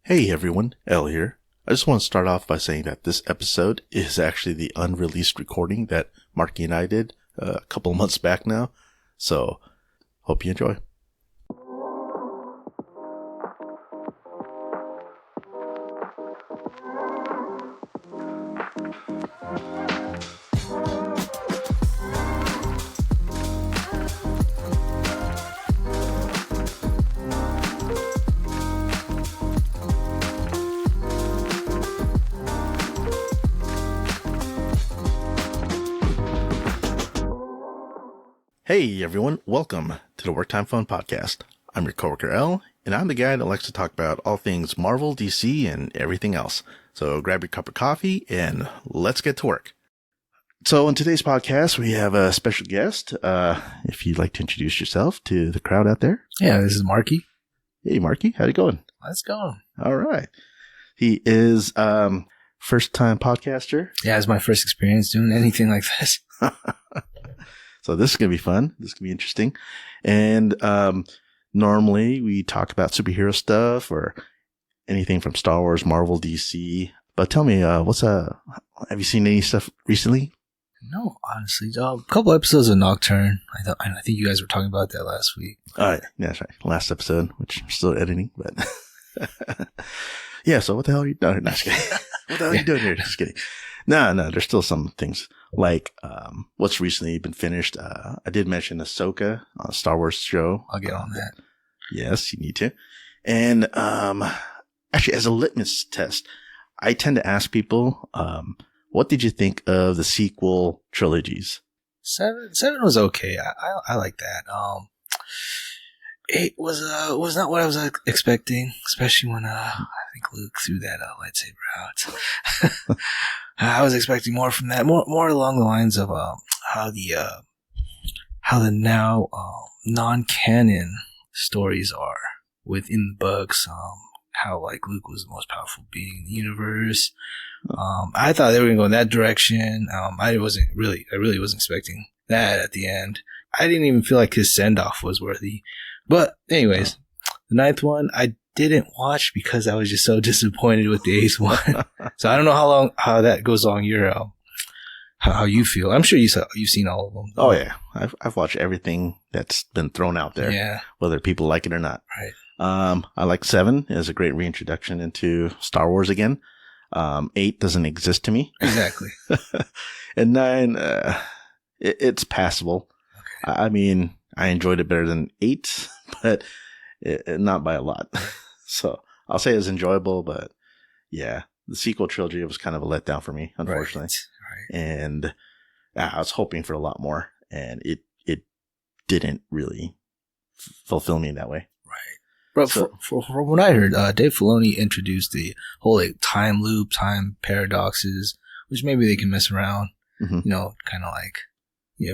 Hey everyone, Elle here. I just want to start off by saying that this episode is actually the unreleased recording that Marqui and I did a couple of months back now. So, hope you enjoy. Hey everyone, welcome to the Work Time Fun Podcast. I'm your coworker Elle, and I'm the guy that likes to talk about all things Marvel, DC, and everything else. So grab your cup of coffee and let's get to work. So in today's podcast, we have a special guest. If you'd like to introduce yourself to the crowd out there. Yeah, this is Marqui. Hey Marqui, how's it going? Let's go. All right. He is first-time podcaster. Yeah, it's my first experience doing anything like this. So this is going to be fun. This is going to be interesting. And normally we talk about superhero stuff or anything from Star Wars, Marvel, DC. But tell me, have you seen any stuff recently? No, honestly. A couple episodes of Nocturne. I think you guys were talking about that last week. Yeah, that's right. Last episode, which I'm still editing. But yeah, so what the hell are you doing? No, just kidding. What the hell are you doing here? Just kidding. No, there's still some things like what's recently been finished. I did mention Ahsoka on a Star Wars show. I'll get on that. Yes, you need to. And actually, as a litmus test, I tend to ask people, what did you think of the sequel trilogies? Seven was okay. I like that. 8 was not what I was expecting, especially when I think Luke threw that lightsaber out. I was expecting more from that, more along the lines of how the now non-canon stories are within the books. How like Luke was the most powerful being in the universe. I thought they were gonna go in that direction. I really wasn't expecting that at the end. I didn't even feel like his send-off was worthy. But anyways, the 9th one I didn't watch because I was just so disappointed with the 8th one. So I don't know how that goes on your how you feel. I'm sure you've seen all of them. Oh yeah, I've watched everything that's been thrown out there. Yeah, whether people like it or not. Right. I like 7 as a great reintroduction into Star Wars again. 8 doesn't exist to me. Exactly. And 9, it's passable. Okay. I mean, I enjoyed it better than 8, but not by a lot. So I'll say it's enjoyable, but yeah, the sequel trilogy was kind of a letdown for me, unfortunately. Right. And I was hoping for a lot more, and it didn't really fulfill me in that way. Right. But so, from what I heard, Dave Filoni introduced the whole like time loop, time paradoxes, which maybe they can mess around, kind of like,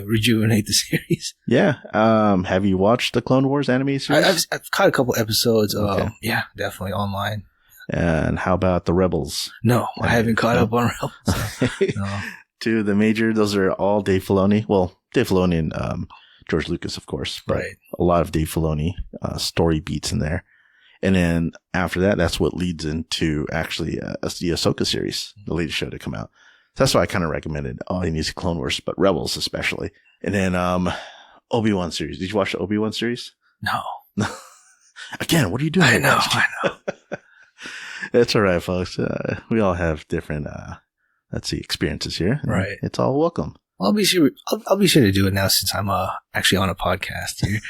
rejuvenate the series. Yeah. Have you watched the Clone Wars animated series? I've caught a couple episodes. Okay. Yeah, definitely online. And how about the Rebels? No, I haven't caught up on Rebels. No. To the major, those are all Dave Filoni. Well, Dave Filoni and George Lucas, of course. But right. A lot of Dave Filoni story beats in there. And then after that, that's what leads into actually the Ahsoka series, the latest show to come out. So that's why I kind of recommended all you need is Clone Wars, but Rebels especially. And then Obi-Wan series. Did you watch the Obi-Wan series? No. Again, what are you doing? I know. It's all right, folks. We all have different experiences here. Right. It's all welcome. Well, I'll be sure to do it now since I'm actually on a podcast here.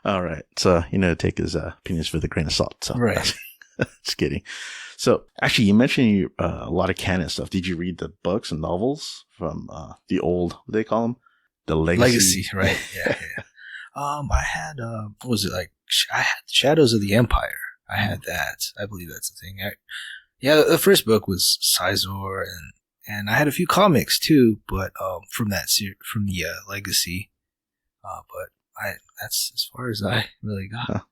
All right. So, take his opinions with a grain of salt. So. Right. Just kidding. So, actually, you mentioned a lot of canon stuff. Did you read the books and novels from the old, what do they call them? The Legacy. Right. Yeah. I had, what was it like? I had Shadows of the Empire. I had that. I believe that's the thing. The first book was Sizor, and I had a few comics too, but from the Legacy. But that's as far as I really got.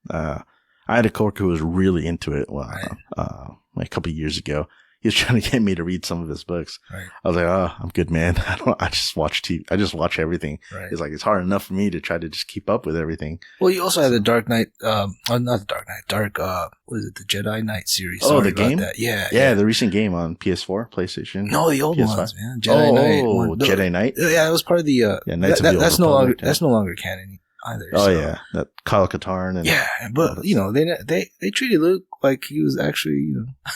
I had a coworker who was really into it a couple of years ago. he was trying to get me to read some of his books. Right. I was like, oh, I'm good, man. I just watch TV. I just watch everything. Right. It's like, it's hard enough for me to try to just keep up with everything. Well, you also have the Dark Knight, not the Dark Knight, what is it, the Jedi Knight series. Oh, Sorry the about game? that. Yeah. Yeah, the recent game on PS4, PlayStation. No, the old PS5. ones, man. Jedi Knight. Jedi Knight? Yeah, that was part of the, Knights of the Old that's no Republic, longer, that's no longer canon either. Oh, so. yeah. That Kyle Katarn. And Yeah, but, you know, they treated Luke like he was actually, you know.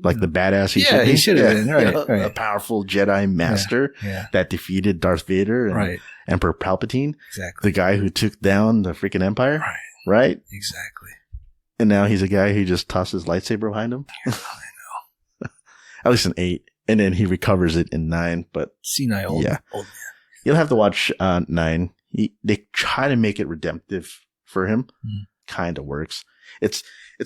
Like the badass he yeah, should be. He should have been, right, You know, right. A powerful Jedi master that defeated Darth Vader and Emperor Palpatine. Exactly. The guy who took down the freaking Empire. Right? Exactly. And now he's a guy who just tosses lightsaber behind him. Yeah, I know. At least in 8. And then he recovers it in 9. But senile old man. You'll have to watch 9. They try to make it redemptive for him. Kind of works. It's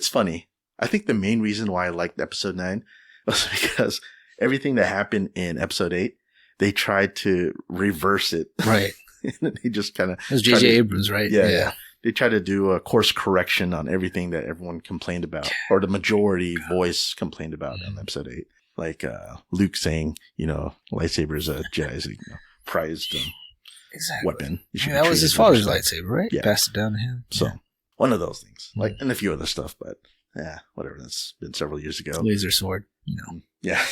funny. I think the main reason why I liked episode 9 was because everything that happened in episode 8, they tried to reverse it. Right. And they just kind of. It was J.J. Abrams, right? Yeah. They tried to do a course correction on everything that everyone complained about, or the majority voice complained about in episode 8. Like Luke saying, you know, lightsaber is a Jedi's prized weapon. That was his father's lightsaber, right? Yeah. Passed it down to him. So one of those things, like, and a few other stuff, but yeah, whatever. That's been several years ago. Laser sword, you know. Yeah.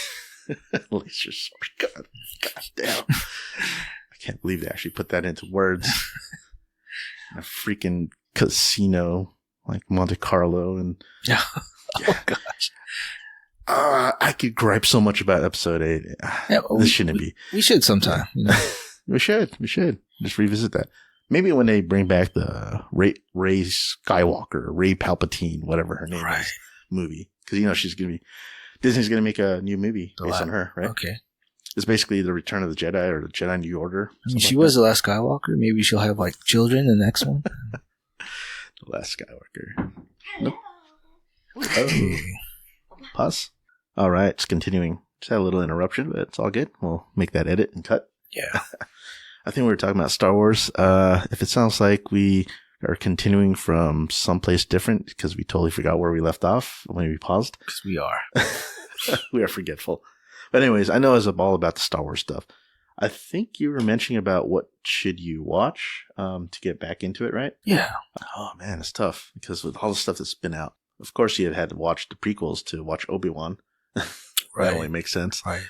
Laser sword. God damn. I can't believe they actually put that into words. A freaking casino like Monte Carlo and oh gosh. I could gripe so much about episode 8. This shouldn't be. We should sometime. You know? We should just revisit that. Maybe when they bring back the Ray Skywalker, Ray Palpatine, whatever her name is, movie, because you know Disney's gonna make a new movie based on her, right? Okay. It's basically the Return of the Jedi or the Jedi New Order. I mean, she was the last Skywalker. Maybe she'll have like children in the next one. The last Skywalker. Nope. Oh. Pause. All right, it's continuing. Just had a little interruption, but it's all good. We'll make that edit and cut. Yeah. I think we were talking about Star Wars. If it sounds like we are continuing from someplace different because we totally forgot where we left off when we paused. Because we are. We are forgetful. But anyways, I know it's all about the Star Wars stuff. I think you were mentioning about what should you watch to get back into it, right? Yeah. Oh, man, it's tough because with all the stuff that's been out. Of course, you had to watch the prequels to watch Obi-Wan. Right. That only makes sense. Right.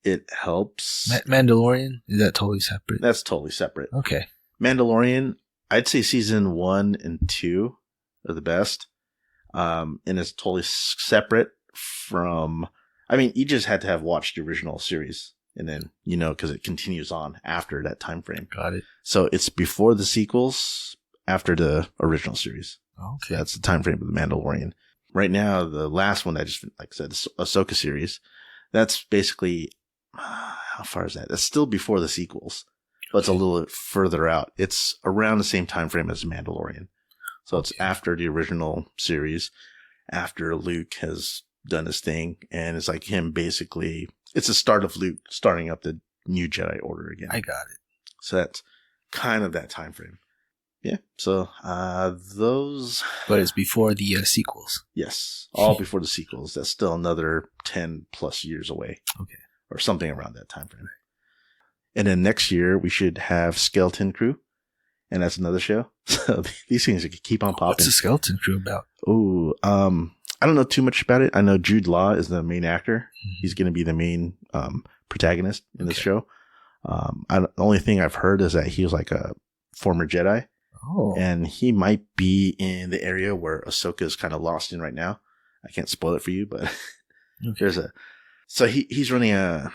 It helps. Mandalorian? Is that totally separate? That's totally separate. Okay. Mandalorian, I'd say season 1 and 2 are the best. And it's totally separate from, I mean, you just had to have watched the original series and then, you know, because it continues on after that time frame. Got it. So it's before the sequels, after the original series. Okay. That's the time frame of the Mandalorian. Right now, the last one I just, like I said, Ahsoka series, that's basically, how far is that? That's still before the sequels, but it's a little bit further out. It's around the same time frame as Mandalorian. So it's after the original series, after Luke has done his thing, and it's like him basically, it's the start of Luke starting up the new Jedi Order again. I got it. So that's kind of that time frame. Yeah. So those. But it's before the sequels. Yes. All before the sequels. That's still another 10 plus years away. Okay. Or something around that time frame. And then next year we should have Skeleton Crew. And that's another show. So these things keep on popping. What's the Skeleton Crew about? Oh, I don't know too much about it. I know Jude Law is the main actor. Mm-hmm. He's going to be the main protagonist in this show. The only thing I've heard is that he was like a former Jedi. Oh. And he might be in the area where Ahsoka is kind of lost in right now. I can't spoil it for you, but so he's running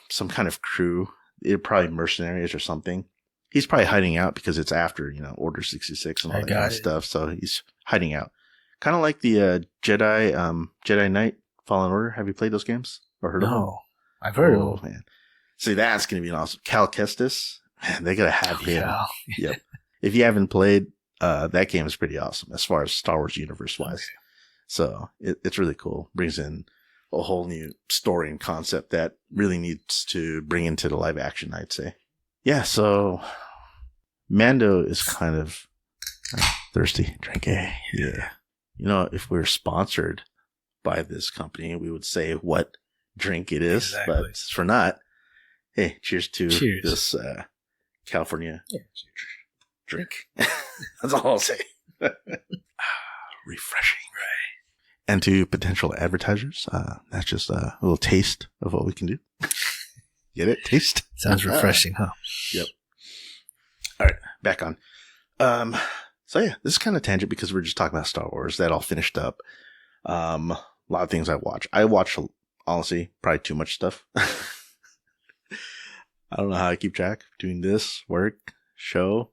some kind of crew. They're probably mercenaries or something. He's probably hiding out because it's after, Order 66 and all that kind of stuff. So he's hiding out. Kind of like the Jedi Knight Fallen Order. Have you played those games or heard of them? No, I've heard of them. Man. See, that's going to be an awesome. Cal Kestis, man, they got to have him. Cal. Yep. If you haven't played, that game is pretty awesome as far as Star Wars universe wise. Okay. So it's really cool. Brings in a whole new story and concept that really needs to bring into the live action, I'd say. Yeah. So Mando is kind of thirsty. Drink a. Yeah. If we're sponsored by this company, we would say what drink it is. Exactly. But since we're not, hey, cheers to Cheers. this California Drink. That's all I'll say. Refreshing. Right. And to potential advertisers, that's just a little taste of what we can do. Get it? Taste? Sounds refreshing, huh? Yep. All right, back on. So yeah, this is kind of tangent because we're just talking about Star Wars. That all finished up. A lot of things I watch. I watch, honestly, probably too much stuff. I don't know how I keep track. Doing this, work, show,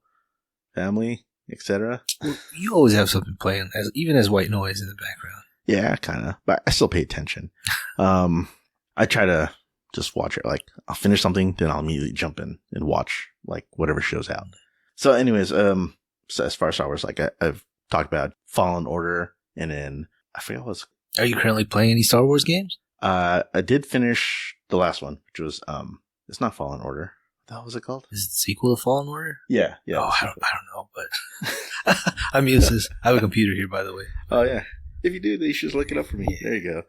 family, etc. Well, you always have something playing, even as white noise in the background. Yeah, kind of. But I still pay attention. I try to just watch it. Like, I'll finish something, then I'll immediately jump in and watch, like, whatever show's out. So anyways, so as far as Star Wars, like, I've talked about Fallen Order, and then I forget what was. Are you currently playing any Star Wars games? I did finish the last one, which was, it's not Fallen Order. What the hell was it called? Is it the sequel to Fallen Order? Yeah. Oh, I don't know, but I'm useless. I have a computer here, by the way. Oh, yeah. If you do, then you should just look it up for me. There you go.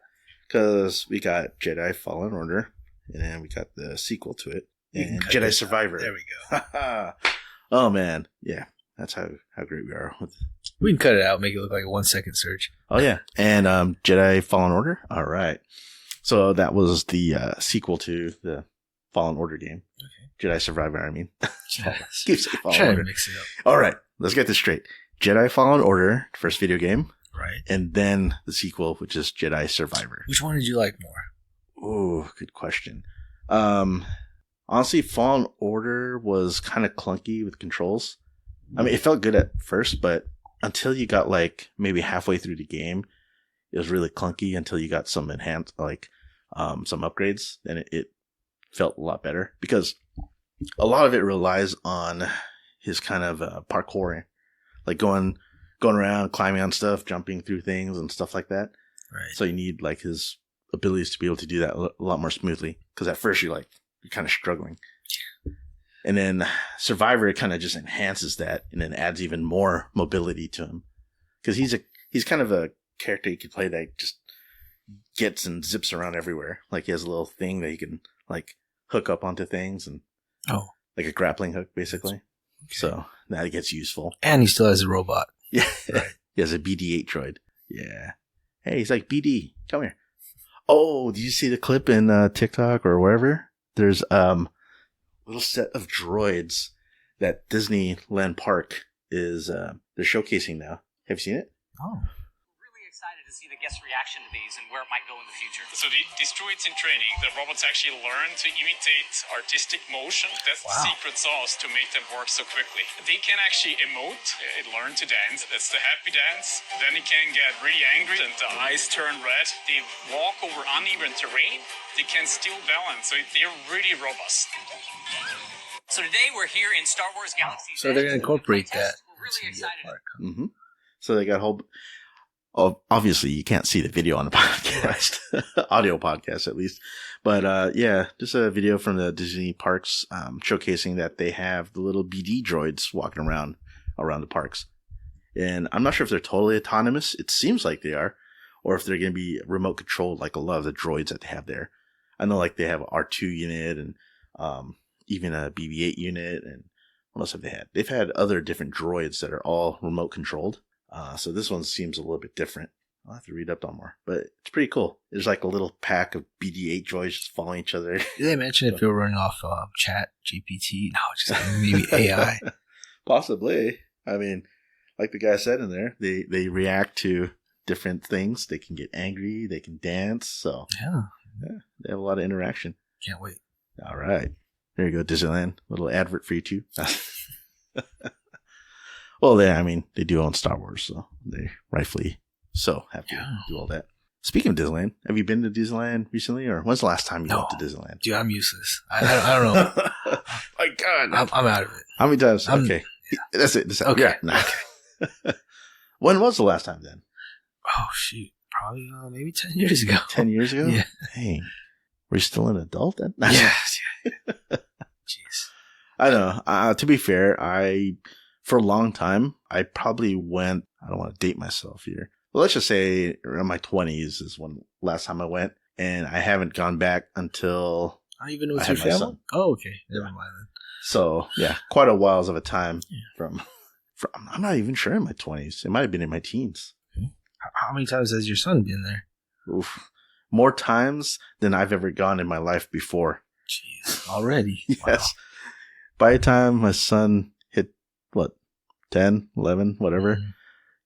Because we got Jedi Fallen Order, and then we got the sequel to it, and Jedi Survivor. There we go. Oh, man. Yeah. That's how great we are. We can cut it out, make it look like a 1 second search. Oh, yeah. And Jedi Fallen Order. All right. So that was the sequel to the Fallen Order game. Okay. Jedi Survivor, I mean. Keep saying Fallen Trying Order. to mix it up. All right. Let's get this straight. Jedi Fallen Order, first video game. Right. And then the sequel, which is Jedi Survivor. Which one did you like more? Oh, good question. Honestly, Fallen Order was kind of clunky with controls. I mean, it felt good at first, but until you got like maybe halfway through the game, it was really clunky until you got some enhanced, like some upgrades. Then it felt a lot better because a lot of it relies on his kind of parkour, like going around, climbing on stuff, jumping through things and stuff like that. Right. So you need like his abilities to be able to do that a lot more smoothly. Because at first you're kind of struggling. And then Survivor kind of just enhances that and then adds even more mobility to him. Because he's kind of a character you could play that just gets and zips around everywhere. Like he has a little thing that he can like hook up onto things and like a grappling hook basically. Okay. So that gets useful. And he still has a robot. Yeah. Right. He has a BD-8 droid. Yeah. Hey, he's like, BD, come here. Oh, did you see the clip in TikTok or wherever? There's little set of droids that Disneyland Park is they're showcasing now. Have you seen it? Oh. We're really excited to see the guest reaction to these and where it might go in the future. So these droids in training, the robots actually learn to imitate artistic motion. That's the secret sauce to make them work so quickly. They can actually emote. It learn to dance. That's the happy dance. Then it can get really angry and the eyes turn red. They walk over uneven terrain. They can still balance. So they're really robust. So today we're here in Star Wars Galaxy's So they're going to incorporate that. We're really excited. Mm-hmm. So they got whole. Oh, obviously, you can't see the video on the podcast, audio podcast at least. But yeah, just a video from the Disney parks showcasing that they have the little BD droids walking around the parks. And I'm not sure if they're totally autonomous. It seems like they are, or if they're going to be remote controlled like a lot of the droids that they have there. I know like they have an R2 unit and even a BB-8 unit. And what else have they had? They've had other different droids that are all remote controlled. So this one seems a little bit different. I'll have to read up on more, but it's pretty cool. There's like a little pack of BD-8 droids just following each other. Did they mention if you're running off Chat GPT? No, just maybe AI. Possibly. I mean, like the guy said in there, they react to different things. They can get angry. They can dance. So yeah, they have a lot of interaction. Can't wait. All right. There you go, Disneyland. Little advert for you too. Well, they do own Star Wars, so they rightfully so have to do all that. Speaking of Disneyland, have you been to Disneyland recently, or when's the last time you went to Disneyland? Dude, I'm useless. I don't know. My God. I'm out of it. How many times? Okay. Yeah. That's it. Okay. Yeah. Nah. Okay. When was the last time then? Oh, shoot. Probably maybe 10 years ago. 10 years ago? Yeah. Dang. Were you still an adult then? Yes. Jeez. I don't know. To be fair, for a long time, I probably went, I don't want to date myself here, well, let's just say around my 20s is when last time I went, and I haven't gone back until I don't even know I it's had your my family. son. Oh, okay. Never mind then. So yeah, quite a whiles of a time from I'm not even sure in my 20s. It might have been in my teens. How many times has your son been there? Oof. More times than I've ever gone in my life before. Jeez, already. Yes. Wow. By the time my son hit, 10, 11, whatever,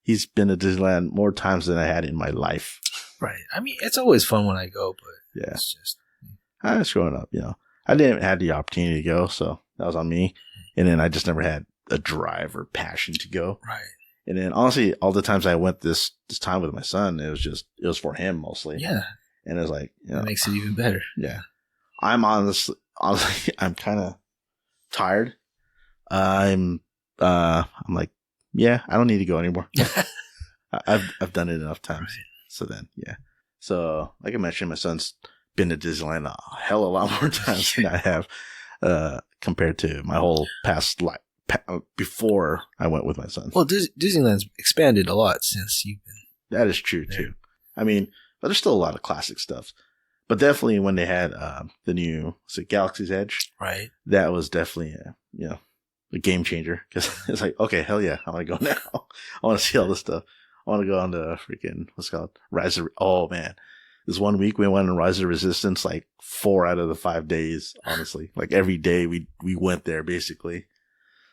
he's been to Disneyland more times than I had in my life. Right. I mean, it's always fun when I go, but Yeah. it's just... I was growing up, I didn't have the opportunity to go, so that was on me. And then I just never had a drive or passion to go. Right. And then honestly, all the times I went this time with my son, it was for him mostly. Yeah. And it was like, That makes it even better. Yeah. I'm honestly, I'm kind of tired. I'm like, yeah, I don't need to go anymore. I've done it enough times. Right. So then, yeah. So like I mentioned, my son's been to Disneyland a hell of a lot more times than I have, compared to my whole past life before I went with my son. Well, Disneyland's expanded a lot since you've been... That is true too. I mean, but there's still a lot of classic stuff. But definitely when they had the new Galaxy's Edge, right? That was definitely a game changer, because it's like, okay, hell yeah, I want to go now. I want to see all this stuff. I want to go on the freaking what's it called Rise of. Oh man, this one week we went on Rise of Resistance like 4 out of the 5 days. Honestly, like every day we went there basically.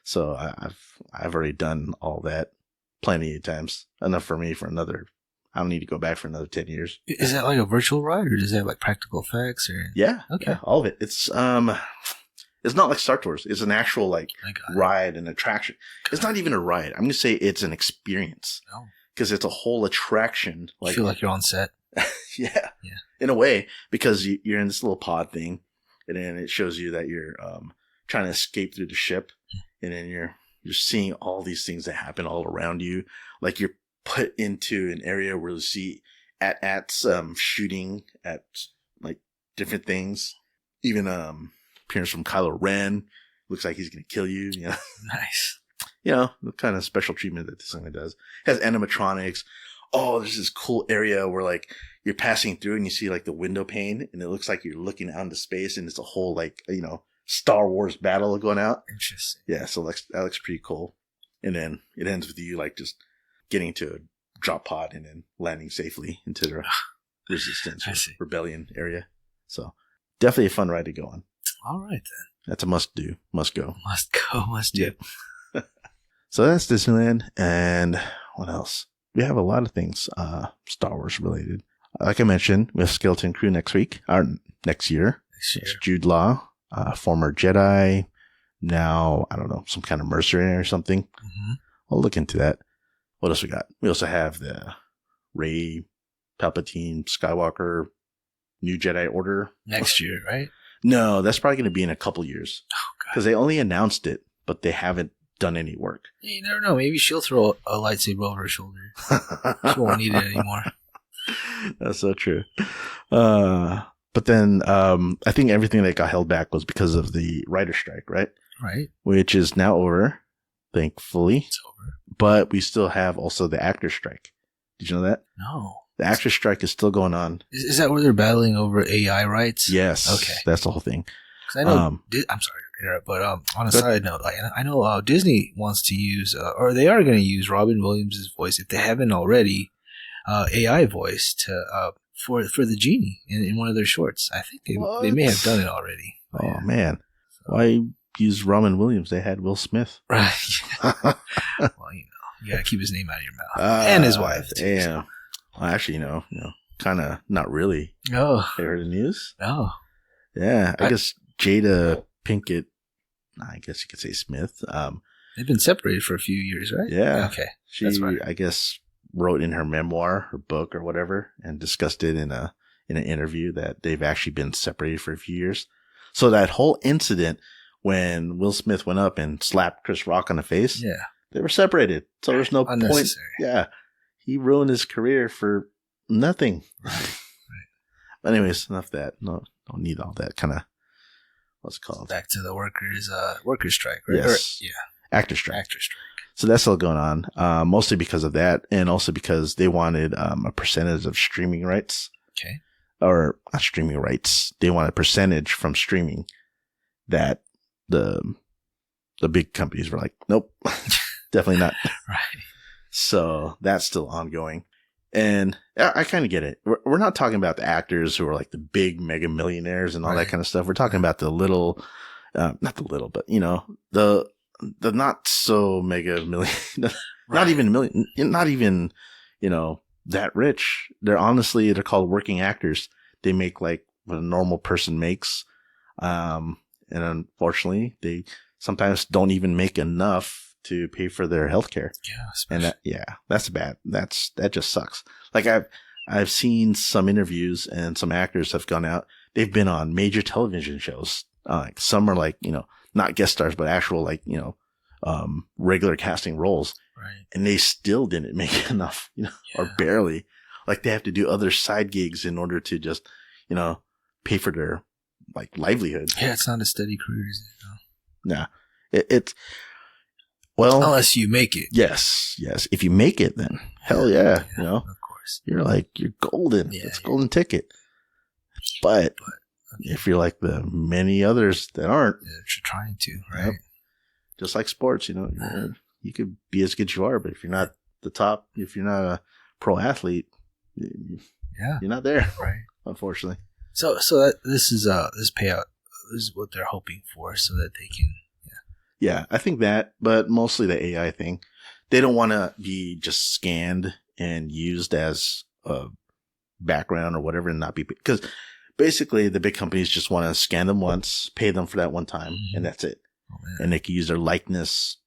So I've already done all that plenty of times. Enough for me for another. I don't need to go back for another 10 years. Is that like a virtual ride, or does that have like practical effects? Or yeah, okay, yeah, all of it. It's not like Star Tours. It's an actual like ride and attraction. It's not even a ride. I'm gonna say it's an experience. No, because it's a whole attraction. Like, you feel like you're on set. yeah, in a way, because you're in this little pod thing, and then it shows you that you're trying to escape through the ship, and then you're seeing all these things that happen all around you. Like you're put into an area where you see at shooting at like different things. Even appearance from Kylo Ren, looks like he's gonna kill you. Nice. The kind of special treatment that this thing does. It has animatronics. Oh, there's this cool area where like you're passing through and you see like the window pane, and it looks like you're looking out into space, and it's a whole like Star Wars battle going out. Interesting. Yeah, so that looks pretty cool. And then it ends with you like just getting to a drop pod and then landing safely into the resistance or rebellion area. So definitely a fun ride to go on. All right then. That's a must do, must go. Must do. Yeah. So that's Disneyland. And what else? We have a lot of things Star Wars related. Like I mentioned, we have Skeleton Crew next year. It's Jude Law, former Jedi, now, I don't know, some kind of mercenary or something. Mm-hmm. I'll look into that. What else we got? We also have the Rey, Palpatine, Skywalker, New Jedi Order. Next year, right? No, that's probably going to be in a couple years. Oh, God. Because they only announced it, but they haven't done any work. You never know. Maybe she'll throw a lightsaber over her shoulder. She won't need it anymore. That's so true. But then I think everything that got held back was because of the writer's strike, right? Right. Which is now over, thankfully. It's over. But we still have also the actor's strike. Did you know that? No. The actor's strike is still going on. Is that where they're battling over AI rights? Yes. Okay. That's the whole thing. I know. I'm sorry to interrupt, but on a side note, I know Disney wants to use, or they are going to use Robin Williams' voice, if they haven't already, AI voice to for the genie in one of their shorts. I think they may have done it already. Oh yeah. Man, why use Robin Williams? They had Will Smith. Right. Well, you got to keep his name out of your mouth, and his wife. Too, so. Well, actually, kind of not really. Oh, have you heard the news? No. Yeah, I guess Jada Pinkett. I guess you could say Smith. They've been separated for a few years, right? Yeah. Okay. She, I guess, wrote in her memoir, her book, or whatever, and discussed it in an interview that they've actually been separated for a few years. So that whole incident when Will Smith went up and slapped Chris Rock on the face, they were separated. So there's no point. Yeah, he ruined his career for nothing. Right. But anyways, enough of that. No, don't need all that kind of. What's it called? Back to the workers' strike, right? Yes. Actor strike. So that's still going on, mostly because of that, and also because they wanted a percentage of streaming rights. Okay. Or not streaming rights. They want a percentage from streaming that the big companies were like, nope, definitely not. Right. So that's still ongoing. And I kind of get it. We're not talking about the actors who are like the big mega millionaires and all that kind of stuff. We're talking about the little, not the little, but you know, the not so mega million, not even million, not even, you know, that rich. They're called working actors. They make like what a normal person makes. And unfortunately they sometimes don't even make enough to pay for their healthcare. Yeah. And that's bad. That just sucks. Like I've seen some interviews and some actors have gone out. They've been on major television shows. Like some are like, you know, not guest stars, but actual like, you know, regular casting roles. Right. And they still didn't make enough, you know, or barely. Like they have to do other side gigs in order to just, you know, pay for their like livelihood. Yeah, it's not a steady career, is it? Nah. It's well, unless you make it. Yes. If you make it, then hell yeah, you know, of course, you're golden. Yeah, it's a golden ticket. But if you're like the many others that aren't, you're trying to, right? Just like sports, you know, you could be as good as you are, but if you're not the top, if you're not a pro athlete, you're not there, right? Unfortunately. So that this payout is what they're hoping for, so that they can. Yeah, I think that, but mostly the AI thing. They don't want to be just scanned and used as a background or whatever and not be, because basically the big companies just want to scan them once, pay them for that one time, and that's it. Oh, and they can use their likeness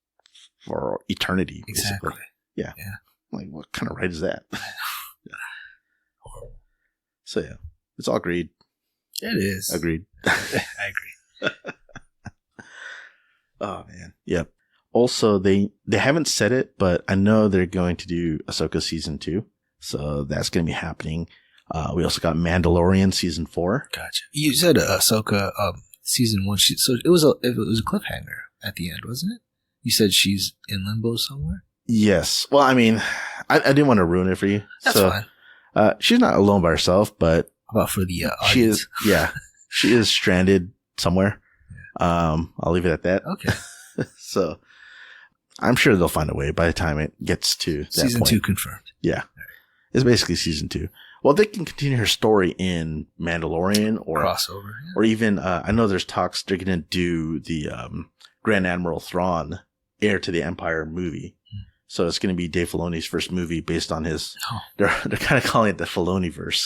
for eternity. Exactly. Basically. Yeah. Like, what kind of right is that? So yeah, it's all greed. It is. Agreed. I agree. Oh man. Yep. Also, they haven't said it, but I know they're going to do Ahsoka season 2. So that's going to be happening. We also got Mandalorian season 4. Gotcha. You said Ahsoka season 1. So it was a cliffhanger at the end, wasn't it? You said she's in limbo somewhere? Yes. Well, I mean, I didn't want to ruin it for you. That's fine. She's not alone by herself, but about for the audience. She is. Yeah. She is stranded somewhere. I'll leave it at that. Okay. So I'm sure they'll find a way by the time it gets to that season point. 2 confirmed. Yeah. It's basically season 2. Well, they can continue her story in Mandalorian or crossover, or even, I know there's talks they're going to do the, Grand Admiral Thrawn Heir to the Empire movie. So it's going to be Dave Filoni's first movie based on his, they're kind of calling it the Filoniverse.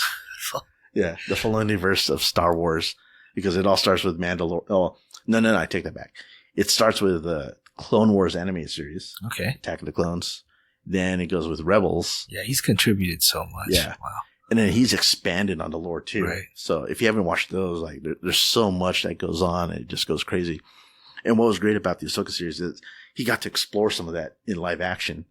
Yeah. The Filoniverse of Star Wars, because it all starts with Mandalorian. Oh, no, I take that back. It starts with the Clone Wars animated series. Okay. Attack of the Clones. Then it goes with Rebels. Yeah, he's contributed so much. Yeah. Wow. And then he's expanded on the lore too. Right. So if you haven't watched those, like there's so much that goes on. It just goes crazy. And what was great about the Ahsoka series is he got to explore some of that in live action.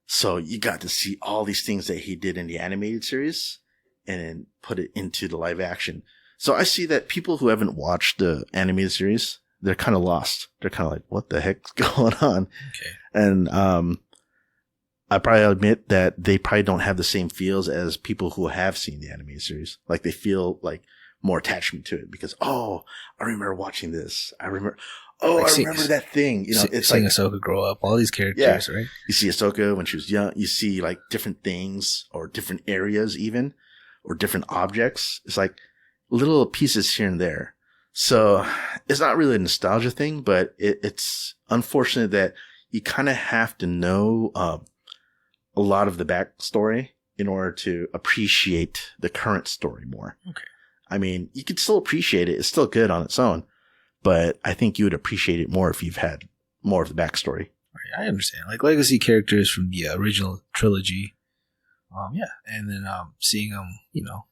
So you got to see all these things that he did in the animated series and then put it into the live action. So I see that people who haven't watched the animated series, they're kind of lost. They're kind of like, what the heck's going on? Okay. And, I probably admit that they probably don't have the same feels as people who have seen the animated series. Like they feel like more attachment to it because, I remember watching this. I remember that thing. You know, it's seeing like Ahsoka grow up, all these characters, right? You see Ahsoka when she was young. You see like different things or different areas even or different objects. It's like little pieces here and there. So it's not really a nostalgia thing, but it's unfortunate that you kind of have to know, a lot of the backstory in order to appreciate the current story more. Okay. I mean, you could still appreciate it. It's still good on its own, but I think you would appreciate it more if you've had more of the backstory. Right, I understand. Like legacy characters from the original trilogy. And then seeing them, you know,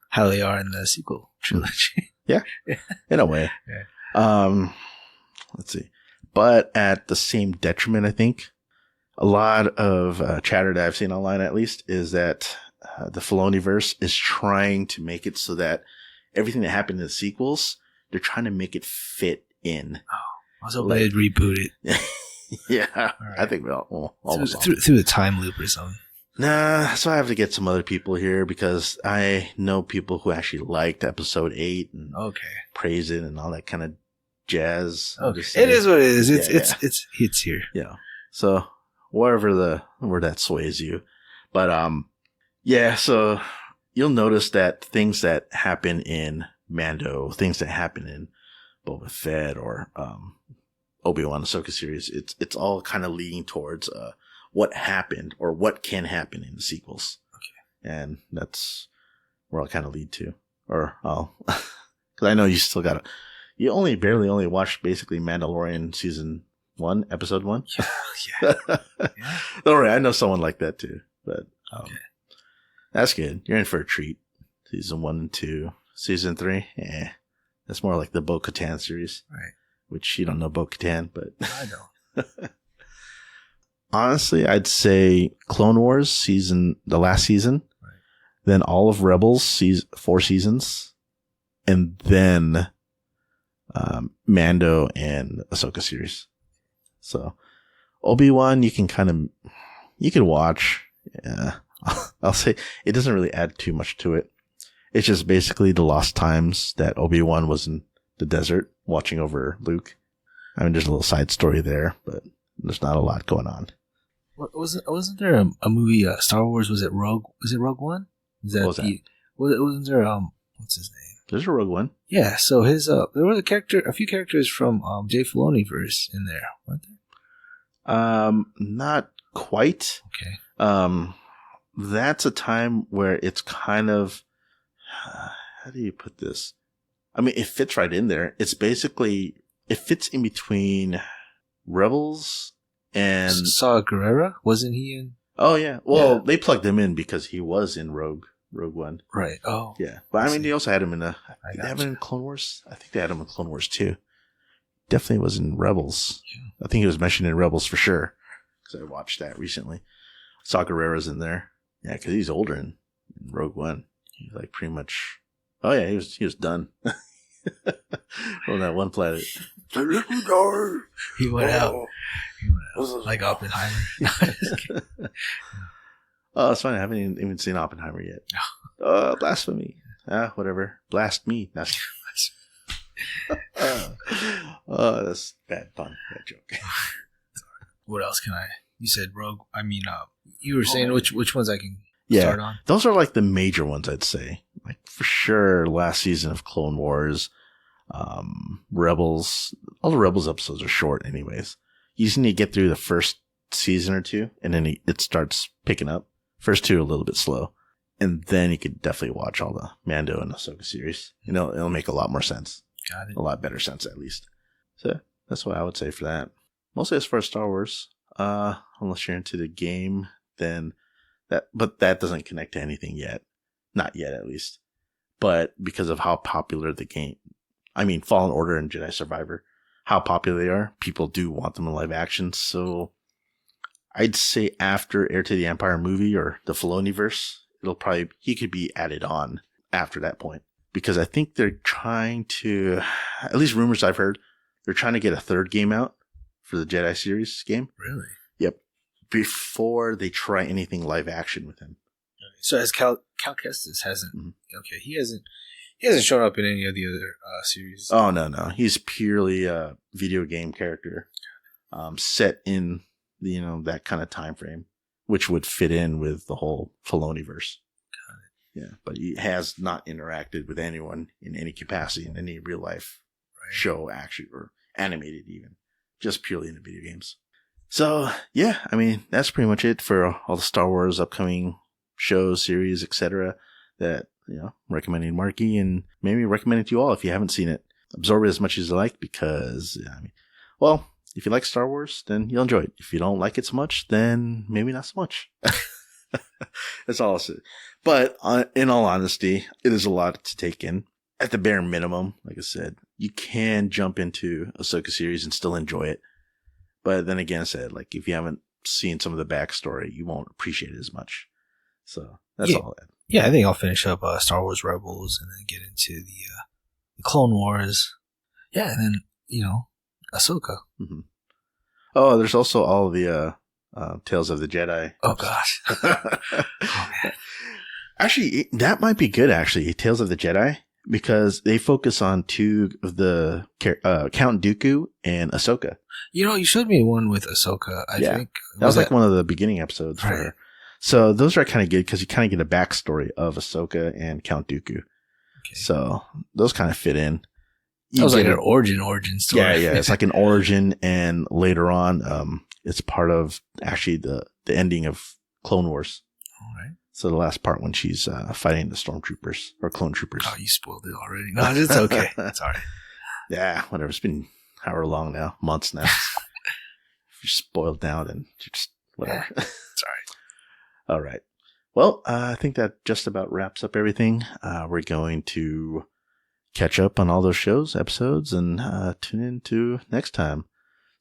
how they are in the sequel trilogy. Yeah. In a way. Yeah. Let's see. But at the same detriment, I think, a lot of chatter that I've seen online, at least, is that the Filoniverse is trying to make it so that everything that happened in the sequels, they're trying to make it fit in. Oh, I was hoping they'd reboot it. Yeah, Right. I think we almost all. through the time loop or something. Nah, so I have to get some other people here because I know people who actually liked episode 8 and Okay. praise it and all that kind of jazz. Okay. It is what it is. Yeah, It's here. yeah. So where that sways you, but yeah. So you'll notice that things that happen in Mando, things that happen in Boba Fett or Obi-Wan Ahsoka series, it's all kind of leading towards what happened or what can happen in the sequels. Okay. And that's where I'll kind of lead to. Or because I know you still got to, you barely watched basically Mandalorian season 1, episode 1. Yeah. Don't worry, I know someone like that too. But Okay. That's good. You're in for a treat. Season 1 and 2. Season 3, that's more like the Bo-Katan series. Right. Which you don't know Bo-Katan, but I don't. honestly, I'd say Clone Wars the last season, right. Then all of Rebels 4 seasons, and then Mando and Ahsoka series. So Obi-Wan, you can watch. Yeah, I'll say it doesn't really add too much to it. It's just basically the lost times that Obi-Wan was in the desert watching over Luke. I mean, there's a little side story there, but there's not a lot going on. Wasn't there a movie, Star Wars? Was it Rogue One? What was that? Wasn't there, what's his name? There's a Rogue One. Yeah, so his, there was a few characters from, Jay Filoni verse in there, weren't there? Not quite. Okay. That's a time where it's kind of, how do you put this? I mean, it fits right in there. It fits in between Rebels and Saw Gerrera, wasn't he in? Oh yeah. Well, they plugged him in because he was in Rogue One. Right. Oh. Yeah. But I mean, they also had him in they have him in Clone Wars. I think they had him in Clone Wars too. Definitely was in Rebels. Yeah. I think he was mentioned in Rebels for sure because I watched that recently. Saw Gerrera's in there. Yeah, because he's older in Rogue One. He's like pretty much. Oh yeah, he was done on that one planet. He went out. Like Oppenheimer. Oh, it's funny. I haven't even seen Oppenheimer yet. Blasphemy. Whatever. Blast me. That's that's bad fun. Bad joke. What else can I? You said Rogue. I mean, you were saying which ones I can start on? Those are like the major ones, I'd say. Like for sure, last season of Clone Wars, Rebels. All the Rebels episodes are short, anyways. You just need to get through the first season or two, and then it starts picking up. First 2 are a little bit slow, and then you could definitely watch all the Mando and Ahsoka series. It'll make a lot more sense. Got it. A lot better sense, at least. So that's what I would say for that. Mostly as far as Star Wars, unless you're into the game, then but that doesn't connect to anything yet. Not yet, at least. But because of how popular the game, Fallen Order and Jedi Survivor, how popular they are, people do want them in live action. So I'd say after Heir to the Empire movie or the Filoniverse, he could be added on after that point. Because I think they're trying to, at least rumors I've heard, they're trying to get a 3rd game out for the Jedi series game. Really? Yep. Before they try anything live action with him. So as Cal Kestis hasn't, okay, he hasn't shown up in any of the other series. Oh no, he's purely a video game character, set in that kind of time frame, which would fit in with the whole Filoniverse. Got it. Yeah, but he has not interacted with anyone in any capacity in any real life show, action or animated, even just purely in the video games. So yeah, that's pretty much it for all the Star Wars upcoming shows, series, etc. That recommending Marqui and maybe recommend it to you all if you haven't seen it. Absorb it as much as you like because if you like Star Wars, then you'll enjoy it. If you don't like it so much, then maybe not so much. That's all I'll say. But in all honesty, it is a lot to take in. At the bare minimum, like I said, you can jump into Ahsoka series and still enjoy it. But then again, I said, like, if you haven't seen some of the backstory, you won't appreciate it as much. So that's all that. Yeah, I think I'll finish up Star Wars Rebels and then get into the Clone Wars. Yeah, and then, Ahsoka. Mm-hmm. Oh, there's also all the Tales of the Jedi. Oh gosh. Oh man. Actually, that might be good. Actually, Tales of the Jedi, because they focus on two of the Count Dooku and Ahsoka. You know, you showed me one with Ahsoka. I think that was like one of the beginning episodes for Right. her. So those are kind of good because you kind of get a backstory of Ahsoka and Count Dooku. Okay. So those kind of fit in. That was like an origin story. Yeah. It's like an origin, and later on, it's part of actually the ending of Clone Wars. All right. So the last part when she's fighting the stormtroopers or clone troopers. Oh, you spoiled it already. No, it's okay. It's all right. Yeah, whatever. It's been however long now, months now. If you're spoiled now, then you just whatever. It's all right. All right. Well, I think that just about wraps up everything. We're going to catch up on all those shows, episodes, and tune in to next time.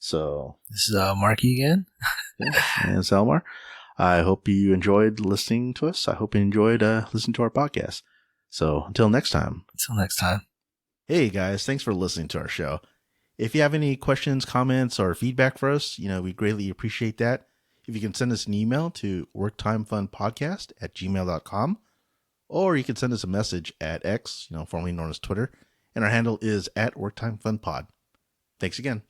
So This is Marqui again. yeah, and Salmar. I hope you enjoyed listening to us. I hope you enjoyed listening to our podcast. So until next time. Until next time. Hey guys, thanks for listening to our show. If you have any questions, comments, or feedback for us, we'd greatly appreciate that. If you can send us an email to worktimefunpodcast@gmail.com, or you can send us a message at X, formerly known as Twitter, and our handle is @worktimefunpod. Thanks again.